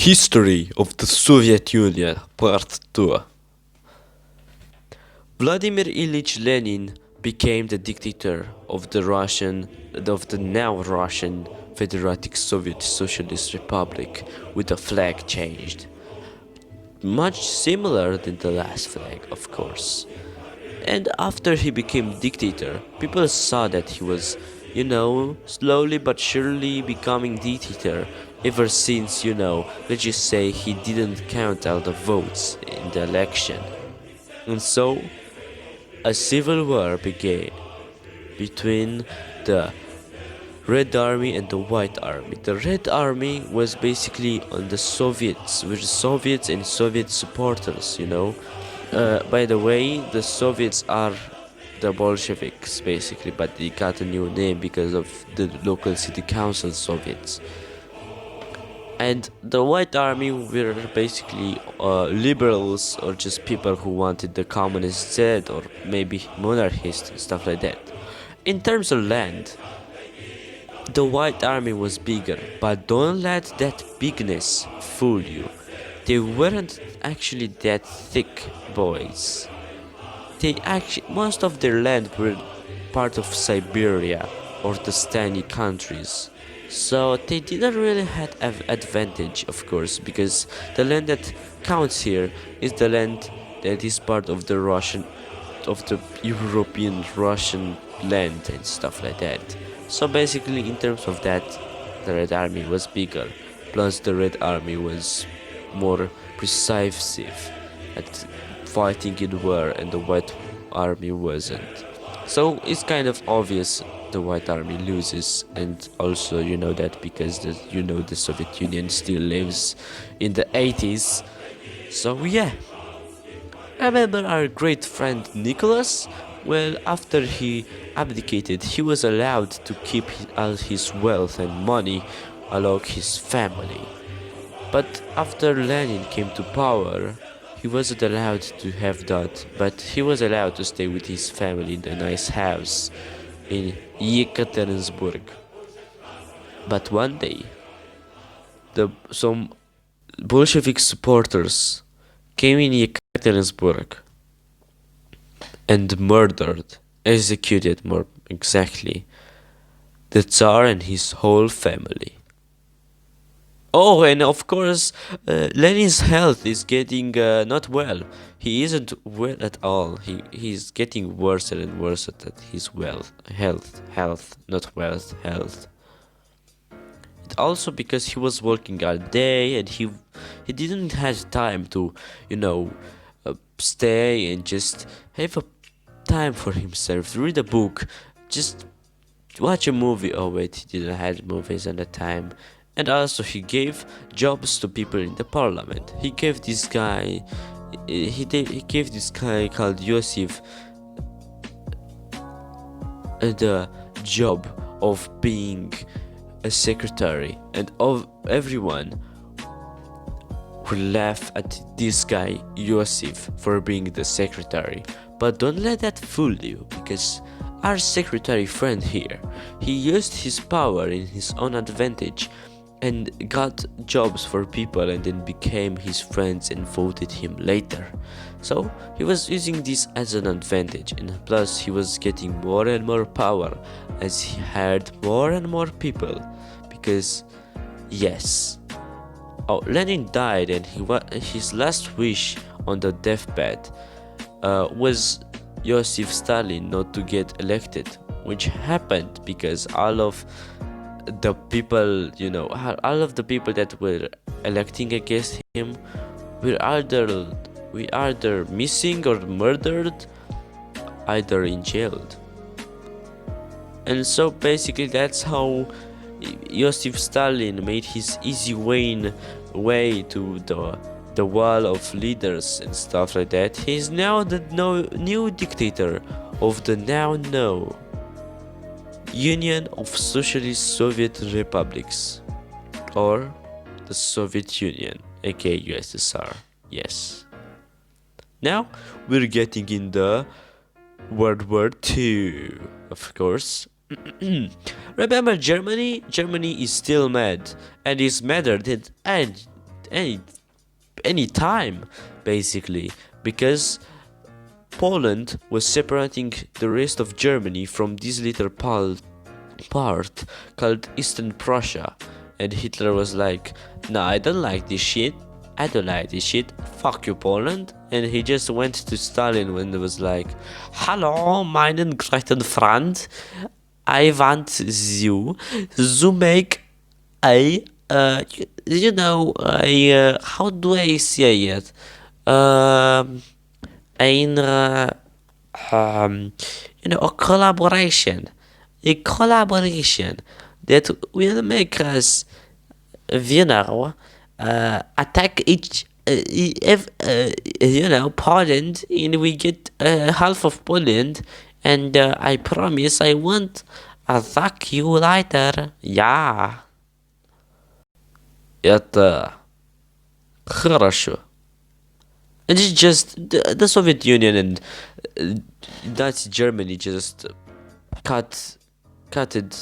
History of the Soviet Union, Part 2. Vladimir Ilyich Lenin became the dictator of the now Russian Federative Soviet Socialist Republic with the flag changed. Much similar than the last flag, of course. And after he became dictator, people saw that he was, slowly but surely becoming dictator ever since, let's just say he didn't count all the votes in the election. And so, a civil war began between the Red Army and the White Army. The Red Army was basically on the Soviets, with Soviets and Soviet supporters, by the way, the Soviets are the Bolsheviks basically, but they got a new name because of the local city council Soviets. And the White Army were basically liberals or just people who wanted the communists dead or maybe monarchists and stuff like that. In terms of land, the White Army was bigger, but don't let that bigness fool you. They weren't actually that thick, boys. Most of their land were part of Siberia or the Stany countries. So they didn't really have advantage, of course, because the land that counts here is the land that is part of the European Russian land and stuff like that. So basically, in terms of that, the Red Army was bigger. Plus, the Red Army was more precise at fighting in war, and the White Army wasn't. So it's kind of obvious the White Army loses, and also you know that because the Soviet Union still lives in the 80s. So yeah. Remember our great friend Nicholas? Well, after he abdicated, he was allowed to keep all his wealth and money along his family. But after Lenin came to power, he wasn't allowed to have that, but he was allowed to stay with his family in a nice house in Yekaterinburg. But one day, some Bolshevik supporters came in Yekaterinburg and executed more exactly, the Tsar and his whole family. Oh, and of course, Lenin's health is getting not well. He isn't well at all. He's getting worse and worse at his health, not wealth, health. And also because he was working all day and he didn't have time to, stay and just have a time for himself, read a book, just watch a movie. Oh wait, he didn't have movies at the time. And also he gave jobs to people in the parliament. He gave this guy called Yosef the job of being a secretary, and of everyone will laugh at this guy Yosef for being the secretary. But don't let that fool you, because our secretary friend here, he used his power in his own advantage and got jobs for people and then became his friends and voted him later. So he was using this as an advantage, and plus he was getting more and more power as he hired more and more people, because yes, Lenin died, and his last wish on the deathbed was Joseph Stalin not to get elected, which happened because all of the people that were electing against him were either missing or murdered, either in jailed. And so basically that's how Joseph Stalin made his easy way to the wall of leaders and stuff like that. He's now the new dictator of the now Union of Socialist Soviet Republics, or the Soviet Union, aka USSR. Yes. Now we're getting in the World War II, of course. Remember Germany? Germany is still mad, and is madder than any time, basically, because Poland was separating the rest of Germany from this little part called Eastern Prussia, and Hitler was like, "No, I don't like this shit. I don't like this shit. Fuck you, Poland." And he just went to Stalin when it was like, "Hallo, meinen greiten Freund. I want you to make a how do I say it? Ein a collaboration that will make us, attack each, Poland, and we get half of Poland, and I promise I won't attack you later. Yeah. Это хорошо. And it's just the Soviet Union and Nazi Germany just cutted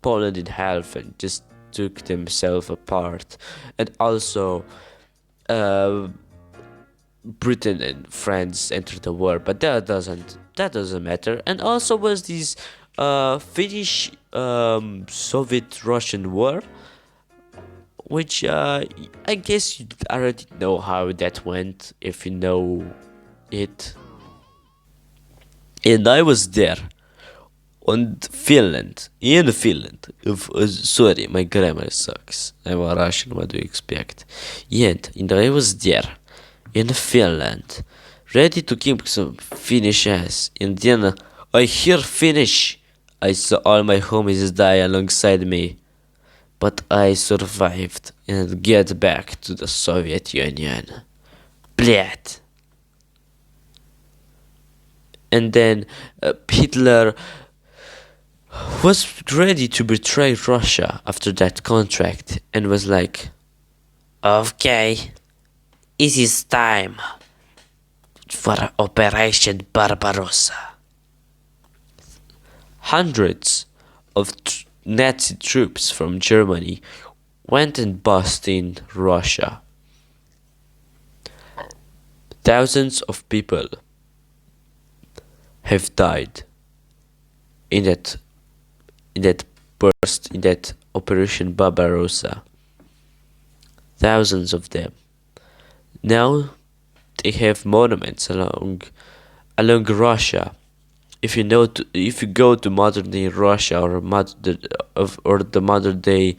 Poland in half and just took themselves apart, and also Britain and France entered the war, but that doesn't matter. And also was this Finnish Soviet Russian war, which I guess you already know how that went if you know it. And I was there in Finland. Sorry, my grammar sucks. I'm a Russian, what do you expect? And I was there in Finland, ready to kick some Finnish ass. And then I hear Finnish. I saw all my homies die alongside me. But I survived and get back to the Soviet Union. Blät. And then Hitler was ready to betray Russia after that contract and was like, "Okay, it is time for Operation Barbarossa." Hundreds of Nazi troops from Germany went and bust in Russia. Thousands of people have died in that Operation Barbarossa. Thousands of them. Now they have monuments along Russia. If you go to modern day Russia or the modern day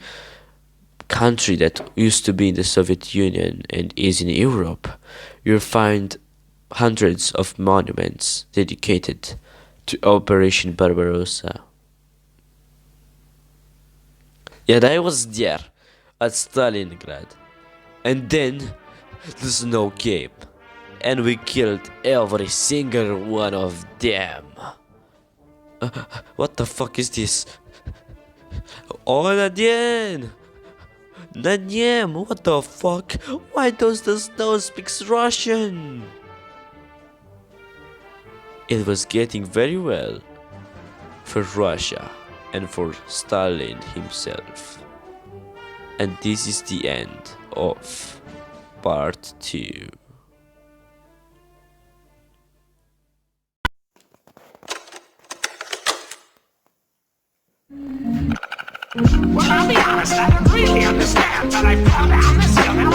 country that used to be in the Soviet Union and is in Europe, you'll find hundreds of monuments dedicated to Operation Barbarossa. And I was there at Stalingrad, and then the snow came, and we killed every single one of them. What the fuck is this? Oh, Nadien! What the fuck? Why does the snow speak Russian? It was getting very well for Russia and for Stalin himself. And this is the end of part 2. Well, I'll be honest, I don't really understand, but I fell down this hill